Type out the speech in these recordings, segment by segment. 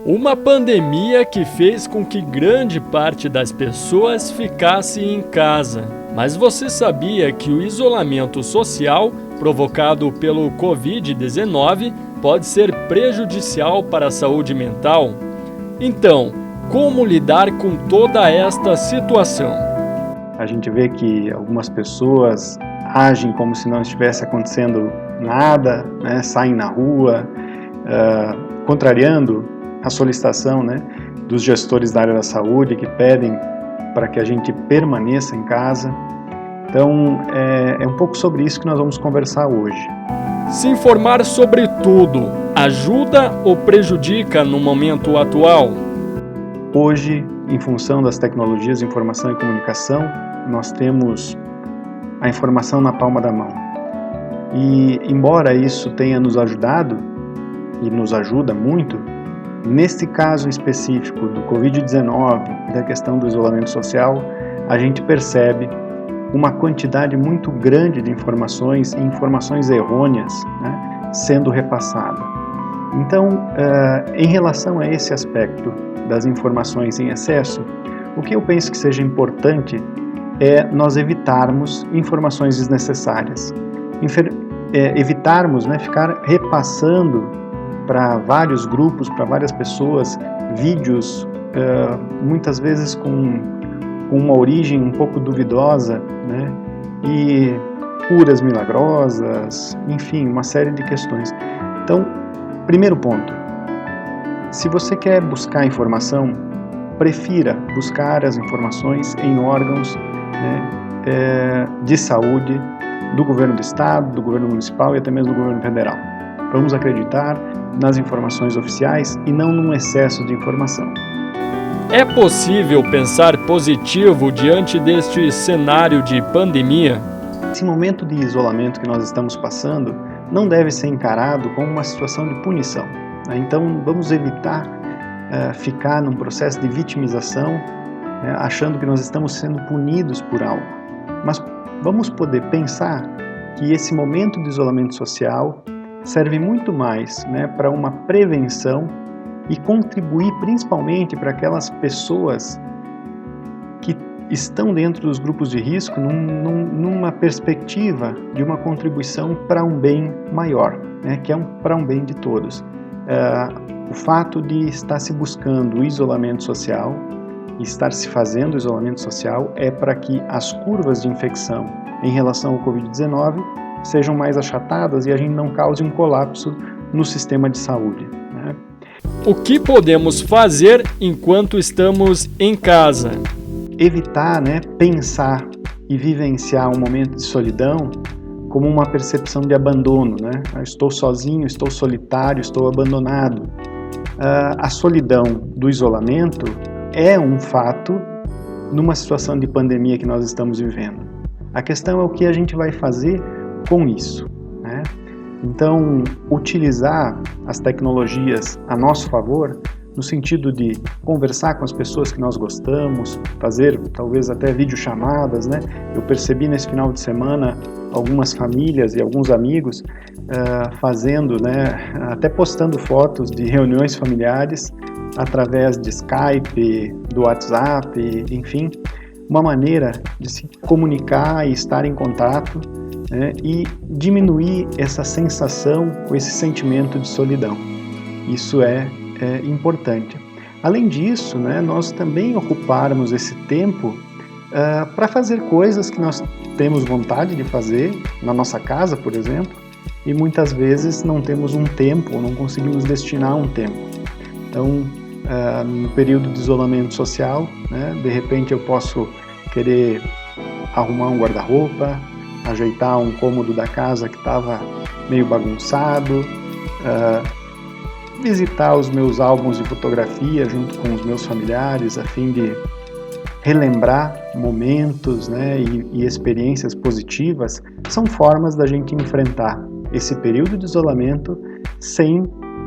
Uma pandemia que fez com que grande parte das pessoas ficasse em casa. Mas você sabia que o isolamento social provocado pelo Covid-19 pode ser prejudicial para a saúde mental? Então, como lidar com toda esta situação? A gente vê que algumas pessoas agem como se não estivesse acontecendo nada, né? Saem na rua, contrariando a solicitação, né, dos gestores da área da saúde que pedem para que a gente permaneça em casa. Então, é um pouco sobre isso que nós vamos conversar hoje. Se informar sobre tudo ajuda ou prejudica no momento atual? Hoje, em função das tecnologias de informação e comunicação, nós temos a informação na palma da mão. E, embora isso tenha nos ajudado, e nos ajuda muito, neste caso específico do Covid-19 e da questão do isolamento social, a gente percebe uma quantidade muito grande de informações e informações errôneas, né, sendo repassada. Então, em relação a esse aspecto das informações em excesso, o que eu penso que seja importante é nós evitarmos informações desnecessárias, evitarmos, né, ficar repassando para vários grupos, para várias pessoas, vídeos muitas vezes com uma origem um pouco duvidosa, né? E curas milagrosas, enfim, uma série de questões. Então, primeiro ponto, se você quer buscar informação, prefira buscar as informações em órgãos, né, de saúde do governo do estado, do governo municipal e até mesmo do governo federal. Vamos acreditar nas informações oficiais e não num excesso de informação. É possível pensar positivo diante deste cenário de pandemia? Esse momento de isolamento que nós estamos passando não deve ser encarado como uma situação de punição, né? Então vamos evitar ficar num processo de vitimização, achando que nós estamos sendo punidos por algo. Mas vamos poder pensar que esse momento de isolamento social serve muito mais, né, para uma prevenção e contribuir principalmente para aquelas pessoas que estão dentro dos grupos de risco numa perspectiva de uma contribuição para um bem maior, né, que é para um bem de todos. O fato de estar se buscando o isolamento social e estar se fazendo o isolamento social é para que as curvas de infecção em relação ao Covid-19 sejam mais achatadas e a gente não cause um colapso no sistema de saúde, né? O que podemos fazer enquanto estamos em casa? Evitar, né, pensar e vivenciar um momento de solidão como uma percepção de abandono, né? Estou sozinho, estou solitário, estou abandonado. A solidão do isolamento é um fato numa situação de pandemia que nós estamos vivendo. A questão é o que a gente vai fazer com isso, né? Então, utilizar as tecnologias a nosso favor, no sentido de conversar com as pessoas que nós gostamos, fazer talvez até videochamadas, né? Eu percebi nesse final de semana algumas famílias e alguns amigos fazendo, né, até postando fotos de reuniões familiares através de Skype, do WhatsApp, enfim, uma maneira de se comunicar e estar em contato, né, e diminuir essa sensação ou esse sentimento de solidão. Isso é importante. Além disso, né, nós também ocuparmos esse tempo para fazer coisas que nós temos vontade de fazer na nossa casa, por exemplo, e muitas vezes não temos um tempo ou não conseguimos destinar um tempo. Então, no período de isolamento social, né, de repente eu posso querer arrumar um guarda-roupa, ajeitar um cômodo da casa que estava meio bagunçado, visitar os meus álbuns de fotografia junto com os meus familiares, a fim de relembrar momentos, né, e experiências positivas. São formas da gente enfrentar esse período de isolamento sem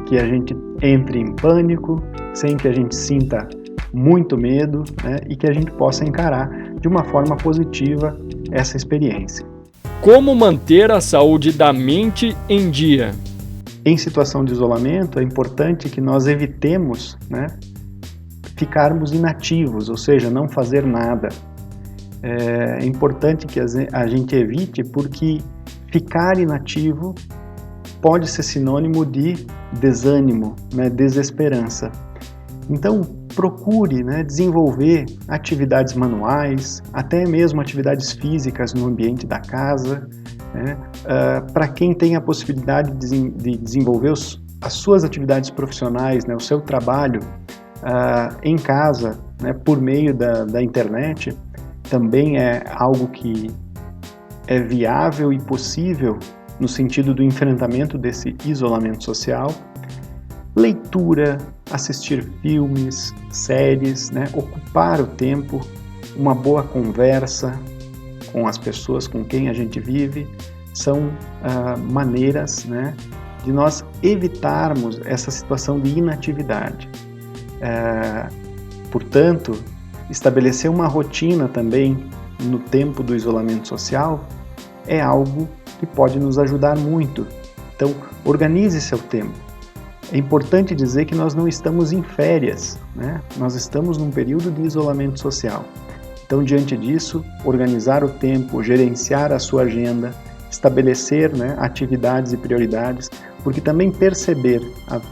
que a gente entre em pânico, sem que a gente sinta muito medo, né, e que a gente possa encarar de uma forma positiva essa experiência. Como manter a saúde da mente em dia? em situação de isolamento, é importante que nós evitemos, né, ficarmos inativos, ou seja, não fazer nada. É importante que a gente evite, porque ficar inativo pode ser sinônimo de desânimo, né, desesperança. Então, procure, né, desenvolver atividades manuais, até mesmo atividades físicas no ambiente da casa, né, para quem tem a possibilidade de desenvolver as suas atividades profissionais, né, o seu trabalho em casa, né, por meio da internet, também é algo que é viável e possível no sentido do enfrentamento desse isolamento social. Leitura, assistir filmes, séries, né, ocupar o tempo, uma boa conversa com as pessoas com quem a gente vive, são maneiras, né, de nós evitarmos essa situação de inatividade. Portanto, estabelecer uma rotina também no tempo do isolamento social é algo que pode nos ajudar muito. Então, organize seu tempo. É importante dizer que nós não estamos em férias, né? Nós estamos num período de isolamento social. Então, diante disso, organizar o tempo, gerenciar a sua agenda, estabelecer, né, atividades e prioridades, porque também perceber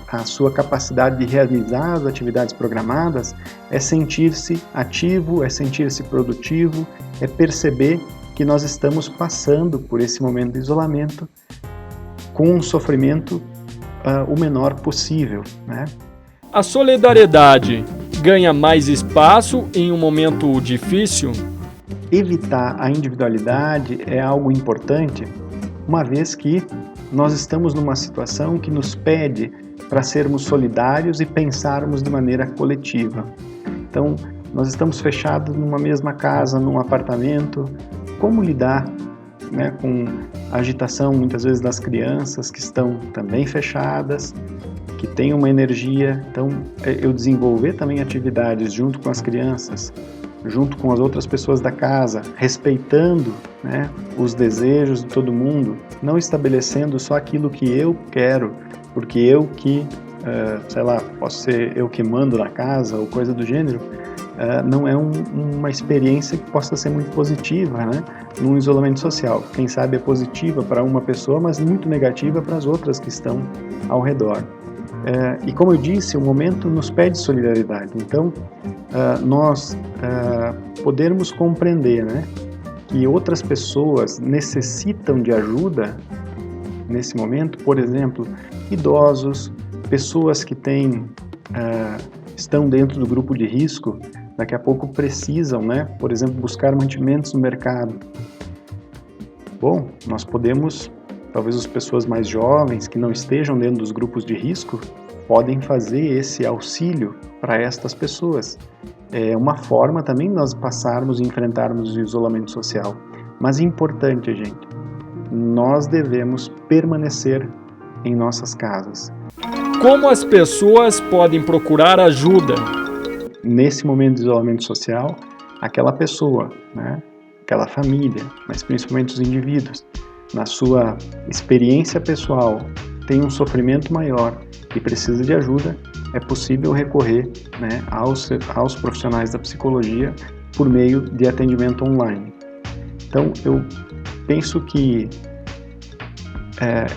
a sua capacidade de realizar as atividades programadas é sentir-se ativo, é sentir-se produtivo, é perceber que nós estamos passando por esse momento de isolamento com um sofrimento o menor possível, né? A solidariedade ganha mais espaço em um momento difícil? Evitar a individualidade é algo importante, uma vez que nós estamos numa situação que nos pede para sermos solidários e pensarmos de maneira coletiva. Então, nós estamos fechados numa mesma casa, num apartamento. Como lidar, né, com a agitação, muitas vezes, das crianças que estão também fechadas, que têm uma energia? Então, eu desenvolver também atividades junto com as crianças, junto com as outras pessoas da casa, respeitando, né, os desejos de todo mundo, não estabelecendo só aquilo que eu quero, porque eu que, sei lá, posso ser eu que mando na casa ou coisa do gênero, não é uma experiência que possa ser muito positiva, né, num isolamento social. Quem sabe é positiva para uma pessoa, mas muito negativa para as outras que estão ao redor. E como eu disse, o momento nos pede solidariedade. Então, nós podermos compreender, né, que outras pessoas necessitam de ajuda nesse momento, por exemplo, idosos, pessoas que estão dentro do grupo de risco, daqui a pouco precisam, né, por exemplo, buscar mantimentos no mercado. Bom, nós podemos, talvez as pessoas mais jovens que não estejam dentro dos grupos de risco, podem fazer esse auxílio para estas pessoas. É uma forma também de nós passarmos e enfrentarmos o isolamento social. Mas é importante, gente, nós devemos permanecer em nossas casas. Como as pessoas podem procurar ajuda? Nesse momento de isolamento social, aquela pessoa, né, aquela família, mas principalmente os indivíduos, na sua experiência pessoal, tem um sofrimento maior e precisa de ajuda, é possível recorrer, né, aos profissionais da psicologia por meio de atendimento online. Então, eu penso que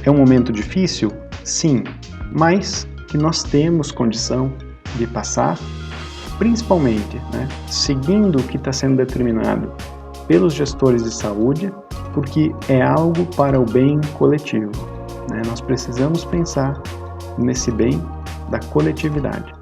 é um momento difícil, sim, mas que nós temos condição de passar, principalmente, né, seguindo o que está sendo determinado pelos gestores de saúde, porque é algo para o bem coletivo, né? Nós precisamos pensar nesse bem da coletividade.